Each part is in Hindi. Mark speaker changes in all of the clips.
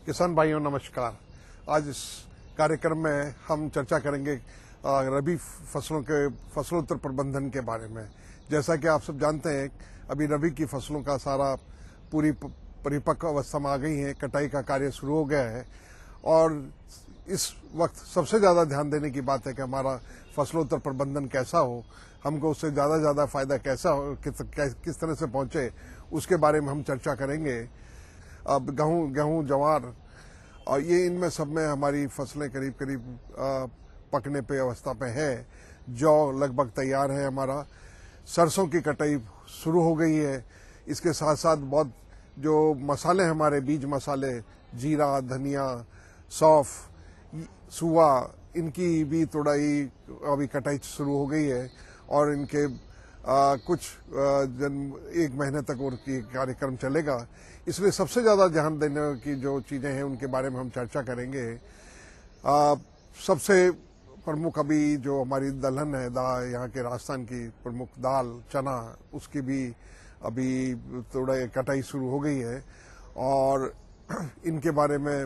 Speaker 1: किसान भाइयों नमस्कार। आज इस कार्यक्रम में हम चर्चा करेंगे रबी फसलोत्तर प्रबंधन के बारे में। जैसा कि आप सब जानते हैं, अभी रबी की फसलों का सारा पूरी परिपक्व अवस्था में आ गई है, कटाई का कार्य शुरू हो गया है और इस वक्त सबसे ज्यादा ध्यान देने की बात है कि हमारा फसलोत्तर प्रबंधन कैसा हो, हमको उससे ज्यादा फायदा कैसा हो, किस तरह से पहुंचे, उसके बारे में हम चर्चा करेंगे। अब गेहूं, ज्वार और ये इनमें सब में हमारी फसलें करीब पकने पे अवस्था पे है। जौ लगभग तैयार है, हमारा सरसों की कटाई शुरू हो गई है। इसके साथ साथ बहुत जो मसाले हमारे बीज मसाले, जीरा, धनिया, सौंफ, सुआ, इनकी भी तुड़ाई अभी कटाई शुरू हो गई है और इनके कुछ एक महीने तक उनकी कार्यक्रम चलेगा। इसलिए सबसे ज्यादा ध्यान देने की जो चीजें हैं उनके बारे में हम चर्चा करेंगे। सबसे प्रमुख अभी जो हमारी दलहन है, यहाँ के राजस्थान की प्रमुख दाल चना, उसकी भी अभी थोड़ा कटाई शुरू हो गई है और इनके बारे में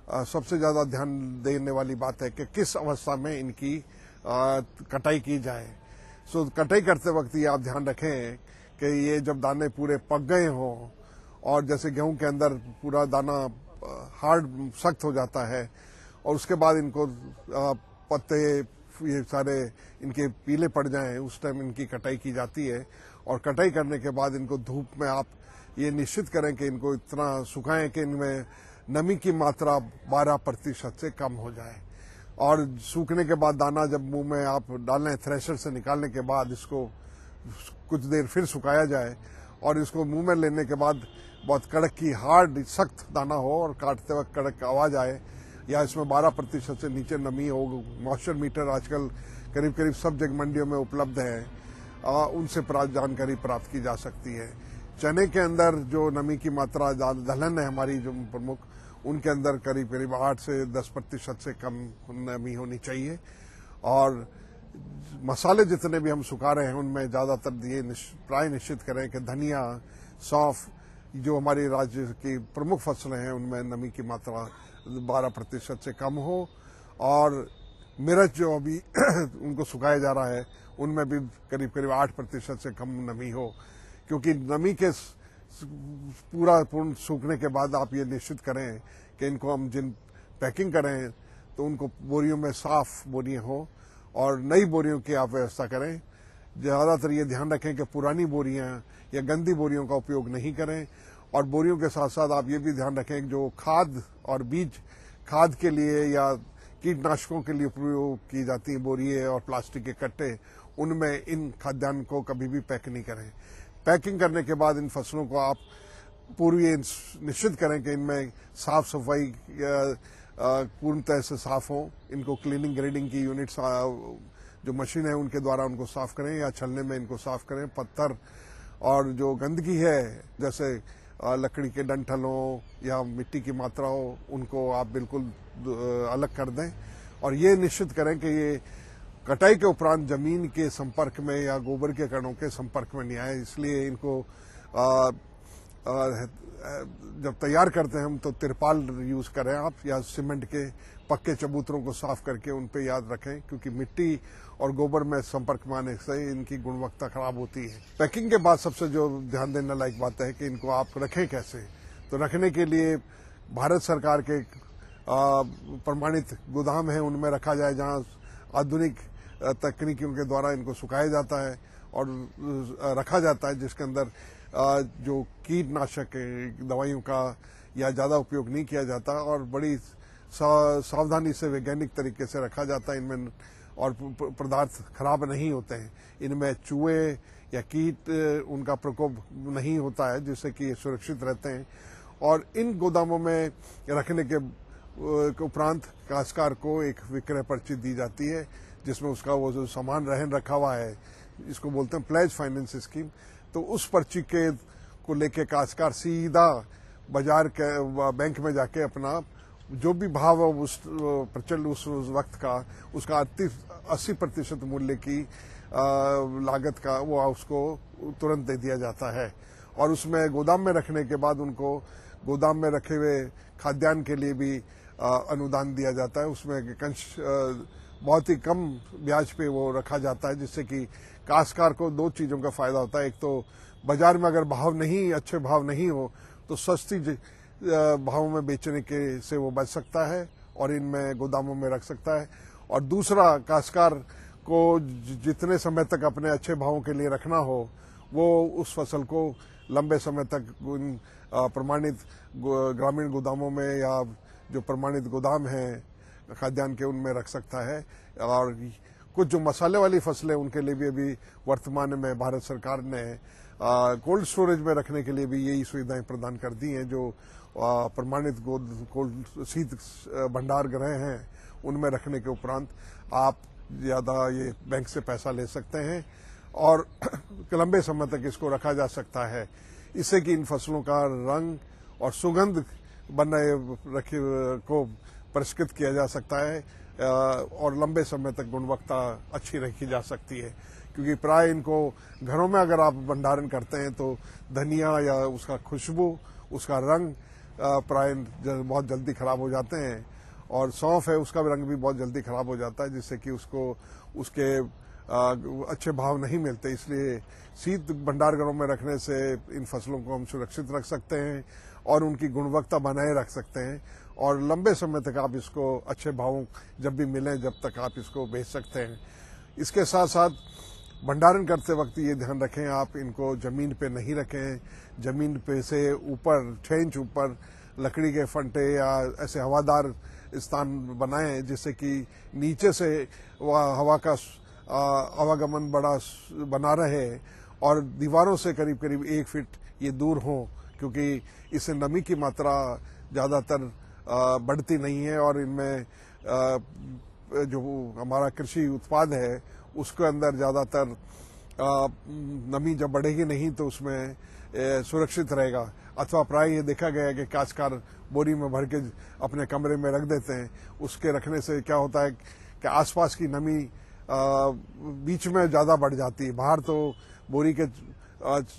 Speaker 1: सबसे ज्यादा ध्यान देने वाली बात है कि किस अवस्था में इनकी कटाई की जाए। कटाई करते वक्त ये आप ध्यान रखें कि ये जब दाने पूरे पक गए हों और जैसे गेहूं के अंदर पूरा दाना हार्ड सख्त हो जाता है और उसके बाद इनको पत्ते ये सारे इनके पीले पड़ जाएं, उस टाइम इनकी कटाई की जाती है। और कटाई करने के बाद इनको धूप में आप ये निश्चित करें कि इनको इतना सुखाएं कि इनमें नमी की मात्रा 12% से कम हो जाए। और सूखने के बाद दाना जब मुंह में आप डालें, थ्रेशर से निकालने के बाद इसको कुछ देर फिर सुखाया जाए और इसको मुंह में लेने के बाद बहुत कड़क की हार्ड सख्त दाना हो और काटते वक्त कड़क आवाज आए, या इसमें 12% से नीचे नमी हो। मॉइस्चर मीटर आजकल करीब सब जगह मंडियों में उपलब्ध है, उनसे जानकारी प्राप्त की जा सकती है। चने के अंदर जो नमी की मात्रा, दलहन है हमारी जो प्रमुख, उनके अंदर करीब 8 से 10% से कम नमी होनी चाहिए। और मसाले जितने भी हम सुखा रहे हैं उनमें ज्यादातर ये प्राय निश्चित करें कि धनिया, सौंफ, जो हमारी राज्य की प्रमुख फसलें हैं उनमें नमी की मात्रा 12% से कम हो। और मिर्च जो अभी उनको सुखाया जा रहा है उनमें भी करीब 8% से कम नमी हो, क्योंकि नमी के पूर्ण सूखने के बाद आप ये निश्चित करें कि इनको हम जिन पैकिंग करें तो उनको बोरियों में साफ बोरियां हो और नई बोरियों की आप व्यवस्था करें। ज्यादातर ये ध्यान रखें कि पुरानी बोरियां या गंदी बोरियों का उपयोग नहीं करें। और बोरियों के साथ साथ आप ये भी ध्यान रखें जो खाद और बीज खाद के लिए या कीटनाशकों के लिए उपयोग की जाती है बोरियां और प्लास्टिक के कट्टे, उनमें इन खाद्यान्न को कभी भी पैक नहीं करें। पैकिंग करने के बाद इन फसलों को आप पूरी निश्चित करें कि इनमें साफ सफाई पूर्णतः से साफ हो। इनको क्लीनिंग ग्रेडिंग की यूनिट्स जो मशीन है उनके द्वारा उनको साफ करें या छलने में इनको साफ करें। पत्थर और जो गंदगी है जैसे लकड़ी के डंठल हो या मिट्टी की मात्रा हो, उनको आप बिल्कुल अलग कर दें। और ये निश्चित करें कि ये कटाई के उपरांत जमीन के संपर्क में या गोबर के कणों के संपर्क में नहीं आए। इसलिए इनको जब तैयार करते हैं हम तो तिरपाल यूज करें आप, या सीमेंट के पक्के चबूतरों को साफ करके उन पे याद रखें, क्योंकि मिट्टी और गोबर में संपर्क में आने से इनकी गुणवत्ता खराब होती है। पैकिंग के बाद सबसे जो ध्यान देने लायक बात है कि इनको आप रखें कैसे। तो रखने के लिए भारत सरकार के प्रमाणित गोदाम है, उनमें रखा जाए जहां आधुनिक तकनीकियों के द्वारा इनको सुखाया जाता है और रखा जाता है, जिसके अंदर जो कीटनाशक दवाइयों का या ज्यादा उपयोग नहीं किया जाता और बड़ी सावधानी से वैज्ञानिक तरीके से रखा जाता है इनमें, और पदार्थ खराब नहीं होते हैं। इनमें चूहे या कीट उनका प्रकोप नहीं होता है, जिससे कि ये सुरक्षित रहते हैं। और इन गोदामों में रखने के उपरांत काश्तकार को एक विक्रय पर्ची दी जाती है, जिसमें उसका वो जो सामान रहन रखा हुआ है, इसको बोलते हैं प्लेज फाइनेंस स्कीम। तो उस पर्ची के को लेके काश्तकार सीधा बाजार के बैंक में जाके अपना जो भी भाव है उस प्रचल उस वक्त का उसका 80% मूल्य की लागत का वो उसको तुरंत दे दिया जाता है। और उसमें गोदाम में रखने के बाद उनको गोदाम में रखे हुए खाद्यान्न के लिए भी अनुदान दिया जाता है। उसमें बहुत ही कम ब्याज पे वो रखा जाता है, जिससे कि काश्तकार को दो चीजों का फायदा होता है। एक तो बाजार में अगर अच्छे भाव नहीं हो तो सस्ती भाव में बेचने के से वो बच सकता है और इनमें गोदामों में रख सकता है। और दूसरा, काश्तकार को जितने समय तक अपने अच्छे भावों के लिए रखना हो वो उस फसल को लंबे समय तक प्रमाणित ग्रामीण गोदामों में या जो प्रमाणित गोदाम हैं खाद्यान्न के उनमें रख सकता है। और कुछ जो मसाले वाली फसलें उनके लिए भी अभी वर्तमान में भारत सरकार ने कोल्ड स्टोरेज में रखने के लिए भी यही सुविधाएं प्रदान कर दी हैं। जो प्रमाणित कोल्ड शीत भंडार गृह हैं उनमें रखने के उपरांत आप ज्यादा ये बैंक से पैसा ले सकते हैं और लंबे समय तक इसको रखा जा सकता है। इससे कि इन फसलों का रंग और सुगंध बनाए रखे को परिष्कृत किया जा सकता है और लंबे समय तक गुणवत्ता अच्छी रखी जा सकती है। क्योंकि प्राय इनको घरों में अगर आप भंडारण करते हैं तो धनिया या उसका खुशबू, उसका रंग प्राय बहुत जल्दी खराब हो जाते हैं और सौंफ है उसका रंग भी बहुत जल्दी खराब हो जाता है, जिससे कि उसके अच्छे भाव नहीं मिलते। इसलिए शीत भंडारगृहों में रखने से इन फसलों को हम सुरक्षित रख सकते हैं और उनकी गुणवत्ता बनाए रख सकते हैं और लंबे समय तक आप इसको अच्छे भावों जब भी मिलें जब तक आप इसको बेच सकते हैं। इसके साथ साथ भंडारण करते वक्त ये ध्यान रखें आप इनको जमीन पे नहीं रखें। जमीन पे से ऊपर 6 इंच ऊपर लकड़ी के फंटे या ऐसे हवादार स्थान बनाएं जिससे कि नीचे से हवा का आवागमन बना रहे और दीवारों से करीब करीब 1 फीट ये दूर हो, क्योंकि इससे नमी की मात्रा ज्यादातर बढ़ती नहीं है और इनमें जो हमारा कृषि उत्पाद है उसके अंदर ज्यादातर नमी जब बढ़ेगी नहीं तो उसमें सुरक्षित रहेगा। अथवा प्राय ये देखा गया है कि काश्तकार बोरी में भर के अपने कमरे में रख देते हैं। उसके रखने से क्या होता है कि आसपास की नमी बीच में ज्यादा बढ़ जाती है। बाहर तो बोरी के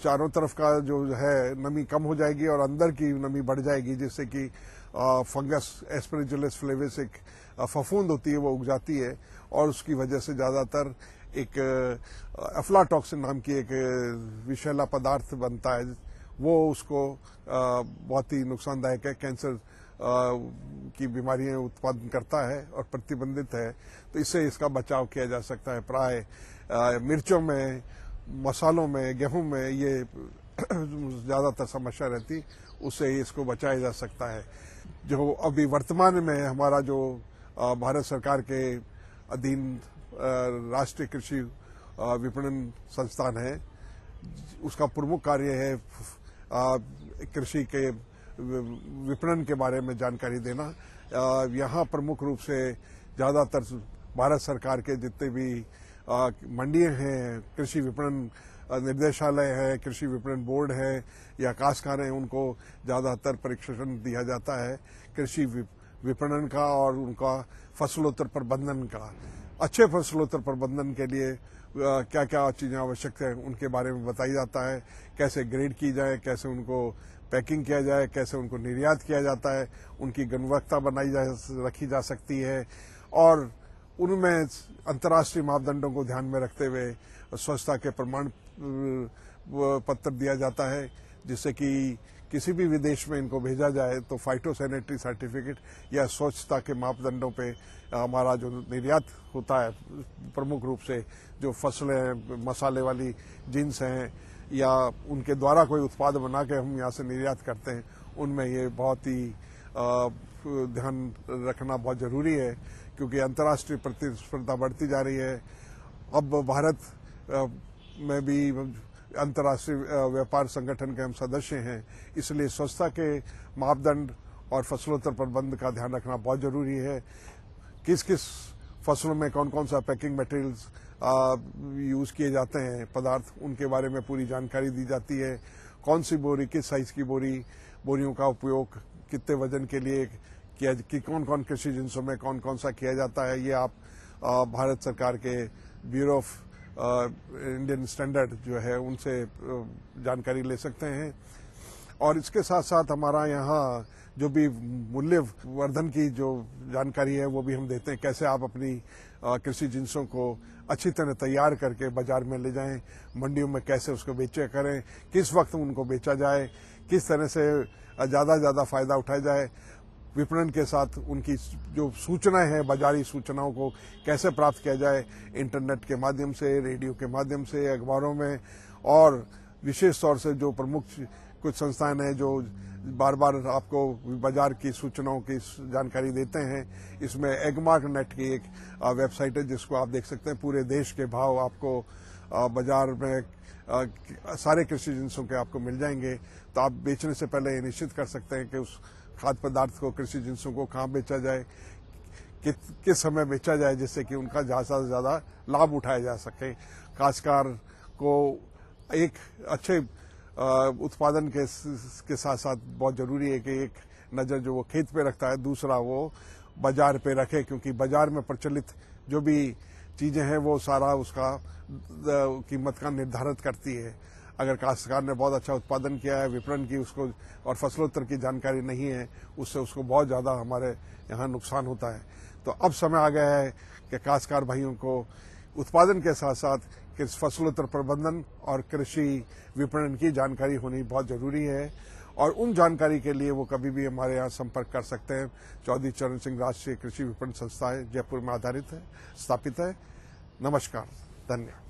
Speaker 1: चारों तरफ का जो है नमी कम हो जाएगी और अंदर की नमी बढ़ जाएगी, जिससे कि फंगस एस्परजिलस फ्लेविस एक फफूंद होती है वो उग जाती है और उसकी वजह से ज्यादातर एक अफ्लाटॉक्सिन नाम की एक विषैला पदार्थ बनता है, वो उसको बहुत ही नुकसानदायक है, कैंसर की बीमारियां उत्पादन करता है और प्रतिबंधित है। तो इससे इसका बचाव किया जा सकता है। प्राय मिर्चों में, मसालों में, गेहूं में ये ज्यादातर समस्या रहती, उससे इसको बचाया जा सकता है। जो अभी वर्तमान में हमारा जो भारत सरकार के अधीन राष्ट्रीय कृषि विपणन संस्थान है, उसका प्रमुख कार्य है कृषि के विपणन के बारे में जानकारी देना। यहाँ प्रमुख रूप से ज्यादातर भारत सरकार के जितने भी मंडियां हैं, कृषि विपणन निर्देशालय है, कृषि विपणन बोर्ड है या काश्तकार हैं, उनको ज्यादातर प्रशिक्षण दिया जाता है कृषि विपणन का और उनका फसलोत्तर प्रबंधन का। अच्छे फसलोत्तर प्रबंधन के लिए क्या क्या चीजें आवश्यक है उनके बारे में बताया जाता है। कैसे ग्रेड की जाए, कैसे उनको पैकिंग किया जाए, कैसे उनको निर्यात किया जाता है, उनकी गुणवत्ता रखी जा सकती है और उनमें अंतर्राष्ट्रीय मापदंडों को ध्यान में रखते हुए स्वच्छता के प्रमाण पत्र दिया जाता है, जिससे कि किसी भी विदेश में इनको भेजा जाए तो फाइटोसैनिटरी सर्टिफिकेट या स्वच्छता के मापदंडों पे हमारा जो निर्यात होता है, प्रमुख रूप से जो फसलें, मसाले वाली जिन्स हैं या उनके द्वारा कोई उत्पाद बना के हम यहाँ से निर्यात करते हैं, उनमें ये बहुत ही ध्यान रखना बहुत जरूरी है, क्योंकि अंतर्राष्ट्रीय प्रतिस्पर्धा बढ़ती जा रही है। अब भारत में भी अंतर्राष्ट्रीय व्यापार संगठन के हम सदस्य हैं, इसलिए स्वच्छता के मापदंड और फसलोत्तर प्रबंध का ध्यान रखना बहुत जरूरी है। किस किस फसलों में कौन कौन सा पैकिंग मटेरियल्स यूज किए जाते हैं पदार्थ, उनके बारे में पूरी जानकारी दी जाती है। कौन सी बोरी, किस साइज की बोरियों का उपयोग कितने वजन के लिए किया, कि कौन कौन कृषि जिन्सों में कौन कौन सा किया जाता है, ये आप भारत सरकार के ब्यूरो ऑफ इंडियन स्टैंडर्ड जो है उनसे जानकारी ले सकते हैं। और इसके साथ साथ हमारा यहाँ जो भी मूल्य वर्धन की जो जानकारी है वो भी हम देते हैं, कैसे आप अपनी कृषि जिनसों को अच्छी तरह तैयार करके बाजार में ले जाएं, मंडियों में कैसे उसको बेचे करें, किस वक्त उनको बेचा जाए, किस तरह से ज्यादा फायदा उठाया जाए, विपणन के साथ उनकी जो सूचनाएं हैं, बाजारी सूचनाओं को कैसे प्राप्त किया जाए, इंटरनेट के माध्यम से, रेडियो के माध्यम से, अखबारों में, और विशेष तौर से जो प्रमुख कुछ संस्थान हैं जो बार बार आपको बाजार की सूचनाओं की जानकारी देते हैं। इसमें एगमार्क नेट की एक वेबसाइट है जिसको आप देख सकते हैं। पूरे देश के भाव आपको बाजार में सारे कृषि जिनसों के आपको मिल जाएंगे। तो आप बेचने से पहले ये निश्चित कर सकते हैं कि उस खाद्य पदार्थ को, कृषि जिनसों को कहाँ बेचा जाए, किस समय बेचा जाए, जिससे कि उनका ज्यादा से ज्यादा लाभ उठाया जा सके। काश्तकार को एक अच्छे उत्पादन के साथ साथ बहुत जरूरी है कि एक नजर जो वो खेत पे रखता है, दूसरा वो बाजार पे रखे, क्योंकि बाजार में प्रचलित जो भी चीजें हैं वो सारा उसका कीमत का निर्धारित करती है। अगर काश्तकार ने बहुत अच्छा उत्पादन किया है, विपणन की उसको और फसलोत्तर की जानकारी नहीं है, उससे उसको बहुत ज्यादा हमारे यहाँ नुकसान होता है। तो अब समय आ गया है कि काश्तकार भाइयों को उत्पादन के साथ साथ फसलोत्तर प्रबंधन और कृषि विपणन की जानकारी होनी बहुत जरूरी है। और उन जानकारी के लिए वो कभी भी हमारे यहाँ संपर्क कर सकते हैं। चौधरी चरण सिंह राष्ट्रीय कृषि विपणन संस्था है, जयपुर में आधारित है, स्थापित है। नमस्कार, धन्यवाद।